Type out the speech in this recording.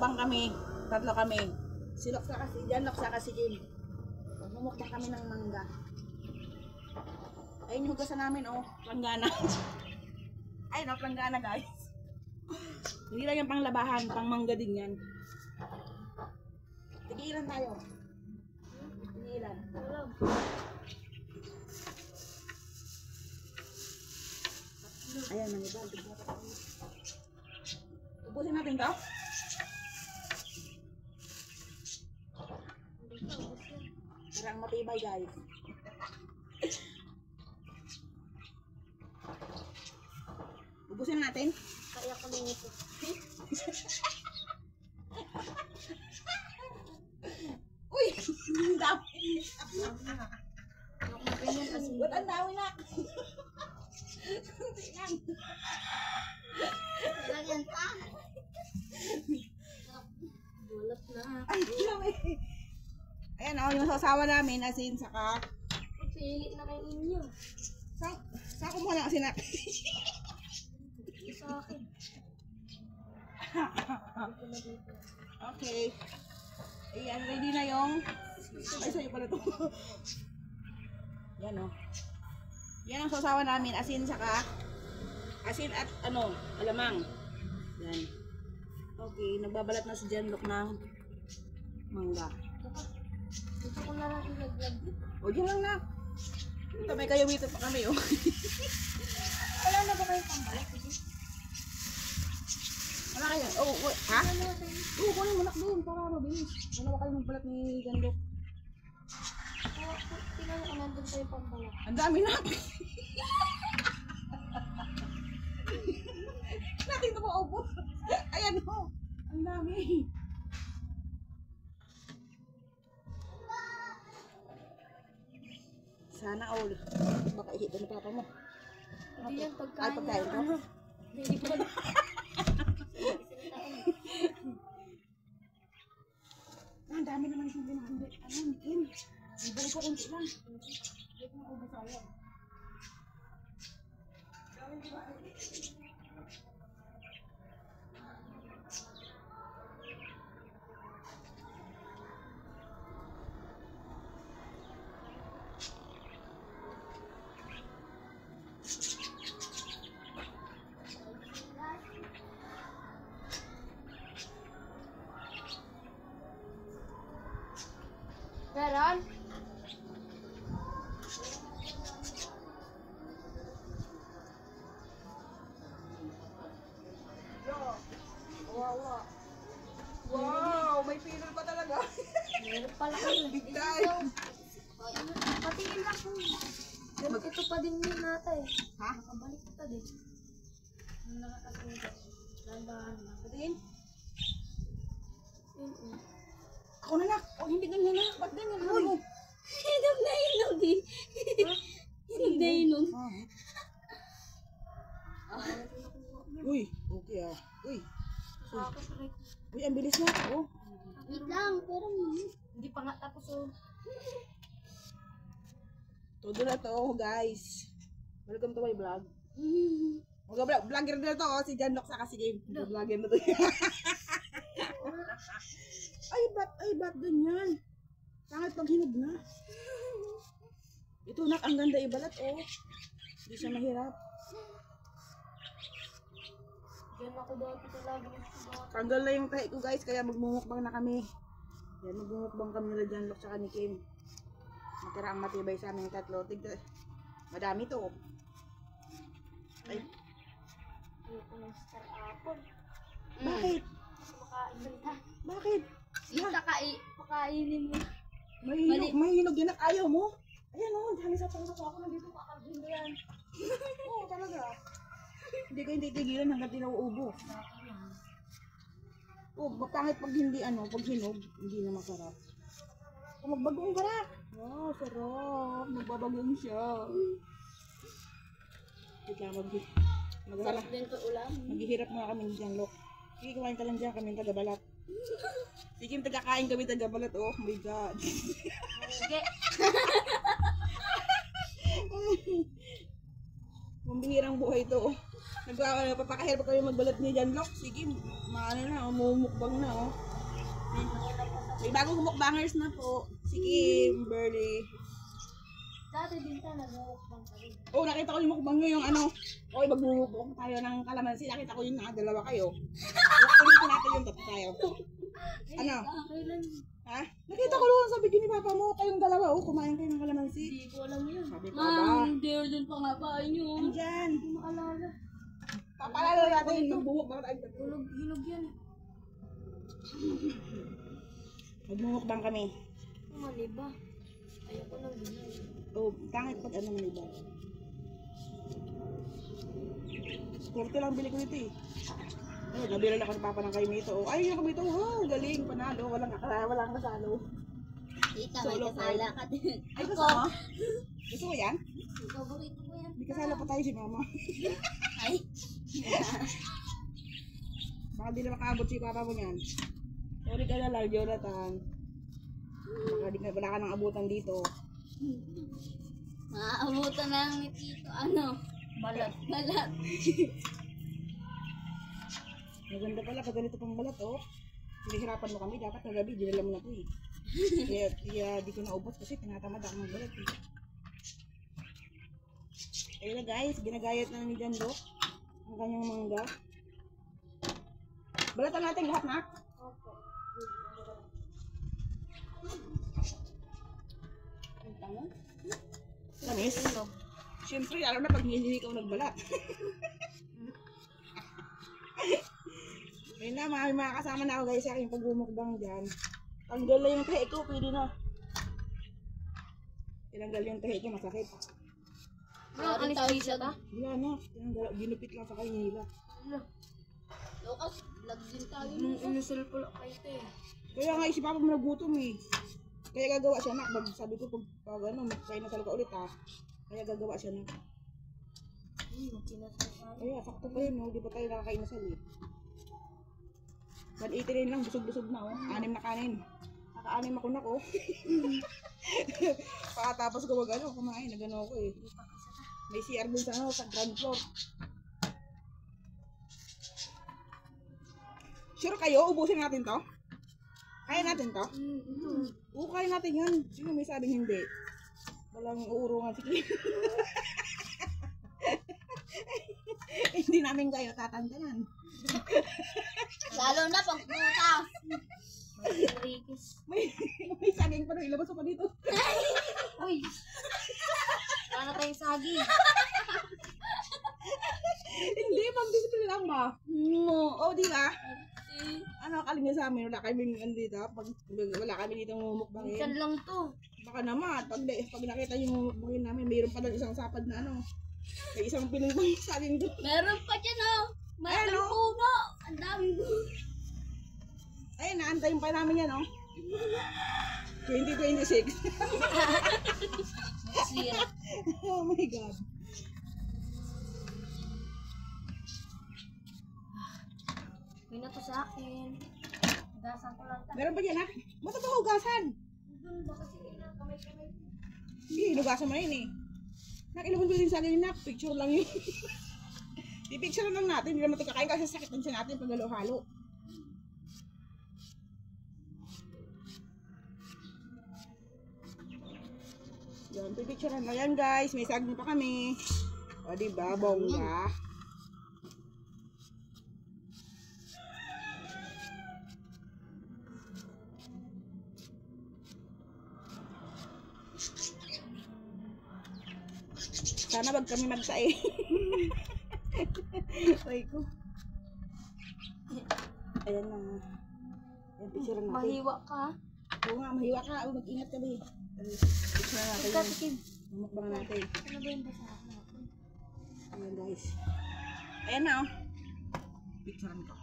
magmumukbang kami. Tatlo kami. Si Lok sa kasi, Janlok sa kasi Jim. Magmumukbang kami ng mangga. Ayun yung hugasan namin, oh. Planggana. Ayun, oh, planggana, guys. Hindi lang yung panglabahan, pang mangga din yan. Tigilan tayo. Tigilan. Ayan, manibag. Ubusin natin to. Parang matibay, guys. Ubusin natin. Kaya ko lang ito. Uy! Ang dami. Kasi Ba't ang dami na? Kunti lang. ganyan pa. Bulat na. Ay, dami. Ayan, oh, yung sasawa namin, asin, saka... Pili na kayo inyo. Saan ko muna asin na? Sa akin. Okay. Ayan, ready na yung... Ay, sa'yo pala ito. Yan, oh. Yan ang sasawa namin, asin, saka... Asin at, ano, alamang. Yan. Okay, nagbabalat na si Janlok ng mangga. Gusto ko na lang ilaglag dito. O, dyan lang na. Ito, may kayawito pa kami, oh. Wala na ba kayong pambalik? Wala kayo. Oh, wait. Ha? Wala na tayo. Oo, kunin mo nak doon para mabilis. Wala ba kayo magbalat ni Janlok? Tingnan ko nandun tayo pambalik. Ang dami na. Natin ito maubos. Ayan, oh. Ang dami. Sana all. Baka ihito na papa mo. Hindi yan Ay, pagkain. pagkain ko? Hindi pa. Ang dami naman yung binahandi. Ano, Kim? Ibalik ko kunti lang. Ibalik ko maubos tayo. Meron? Wow, may pinol pa talaga. Meron pala kayo. Big time. Patingin lang po. Ito pa din yun nata eh. Ha? Nakabalik ka din. Ang nakakasunod. Landahan na. Patingin. Yun. Ako na nak. Oh, hindi ganyan na. Ba't ganyan? Uy! Hinog na hinog eh. Hinog na hinog. Uy, okay ah. Uy. Tapos right. Uy, ang bilis na. Oh. Wait lang, pero hindi pa nga tapos oh. Todo na to, guys. Welcome to my vlog. Vlogger na to, oh. Si Janlok sa kasi game. Vlogger na to. Ay, ba't ganyan? Pangit pag hinog na. Ito nak, ang ganda ibalat, oh. Hindi siya mahirap. Diyan ako dati talaga. Tanggal na yung tahi ko, guys, kaya magmumukbang na kami. Yan, magmumukbang kami nila Janlok sa ni Kim. Matira ang matibay sa aming tatlo. Tigda, madami to. Ay, Ayoko ng star apple. bakit? Makain ta. Bakit? Ita pakainin mo. May hinog yan, ayaw mo? Ayan o, dami sa pangko ako, nandito kakalbin na yan. Oo, talaga. Hindi ko hindi tigilan hanggang di nauubos. Oo, pangit pag hindi pag hinog, hindi na masarap. Kung magbagong karak. Wow, sarap. Magbabagong siya. Ika, Sarap din to ulam. maghihirap mga kami ni Janlok. Sige, kumain ka lang dyan, kami taga-balat. Sige, tagakain kami taga-balat. Oh my God. Sige. Mambihirang buhay to. Papakahirap pa kayo magbalat ni John Locke. Sige, maano na, mumukbang na, oh. May bagong mukbangers na po. Si Kimberly. Dati din talaga, mukbang ka rin. Oh, nakita ko yung mukbang nyo, yung ano. Okay, magmumukbang tayo ng kalamansi. Nakita ko yung nakadalawa kayo. Ulitin natin yung tatlo tayo. Ano? Kailan? Ha? Nakita ko doon sa video ni Papa mo, kayong dalawa, oh, kumain kayo ng kalamansi. Hindi ko alam yun. Sabi ko ba? Dear pa nga ba yun? Andyan. Hindi maalala. Papalala natin, magbumukbang tayo. Hinog yan. Magmumukbang kami. Mali ba? Ayoko nang ganyan. Oh, pangit pag ano man iba. Kurte lang bili ko nito eh. Oh, nabila lang ako ni Papa ng kayo nito. Oh, ayun yung kami ito. Wow, galing, panalo. Walang kasalo. Tita, Solo may kasala ka din. Ay, kasama? Gusto mo yan? Paborito ko yan. Hindi kasala pa tayo si Mama. Ay. Baka di na makaabot si Papa mo niyan. Sorry ka na lang, Jonathan. Baka di ka, wala ka nang abutan dito. Maaabutan na lang ni Tito. Ano? Balat. Maganda pala, pag ganito pang balat, oh. Pinahirapan mo kami, dapat nagabi, dinala mo na to eh. Kaya di ko naubos kasi tinatamad ako ng balat eh. Ayun na guys, ginagayat na ni Jando ang kanyang mangga. Balatan natin lahat na. Opo. Tamis? Siyempre, alam na pag hindi ikaw nagbalat. Ayun na, mga kasama na ako guys sa aking pagmumukbang dyan. Tanggal na yung tahi ko, pwede na. Tinanggal yung tahi ko, masakit. Ano anesthesia ta? Wala na, tinanggal, ginupit lang sa kanila. Lucas, vlog din tayo. Nung inusol po lang kayo te. Kaya nga si Papa mo nagutom eh. Kaya gagawa siya na, sabi ko pag ano, magkain na ka ulit ha. Kaya gagawa siya na. Kaya sakto pa yun, no? Di ba tayo nakakainasal eh. 180 rin lang, busog-busog na oh. 6 na kanin. Naka-6 ako na ko. Pakatapos ko ano, kumain, nagano ako eh. May CR dun sa ano, sa ground floor. Sure kayo, ubusin natin to? Kaya natin to? Oo, kaya natin yan. Sino may sabing hindi? Walang uurungan. Sige. Hindi namin kayo tatantanan. Lalo na pag butas. May saging pa rin. Ilabas mo pa dito. Uy. Paano tayong sagi? Hindi, mag-display lang ba? No. Oo, di ba? Ano, kaling sa amin, wala kami dito. Pag wala kami dito mumukbangin. Minsan lang to. Baka naman, pag nakita yung mukbangin namin, mayroon pa lang isang sapad na ano. May isang piling pang saging doon. Meron pa dyan oh. May Ayan, oh. puno. Ang dami mo. Ayun, naantayin pa namin yan, oh. 2026. Sira. Oh my God. May na to sa akin. Gasan ko lang tayo. Meron ba dyan, ha? Ba't ito hugasan? Doon ba kasi kamay-kamay. Sige, hinugasan mo na yun, eh. Nakilabon ko din sa akin, nak. Picture lang yun. I-picture lang natin. Hindi naman ito kakain kasi sakit din siya natin pag halo-halo. Yan, pipicturean na yan guys. May saging pa kami. O, diba? Bongga. Sana wag kami magsae. Ay ko. Ayan na. Ayan, picture natin. Mahiwa ka. Oo nga, mahiwa ka. Mag-ingat ka, be. Picture na natin yun. Tikim. Mumukbang natin. Ano ba yung basa natin? Ayan guys. Ayan na oh. Picturean ko.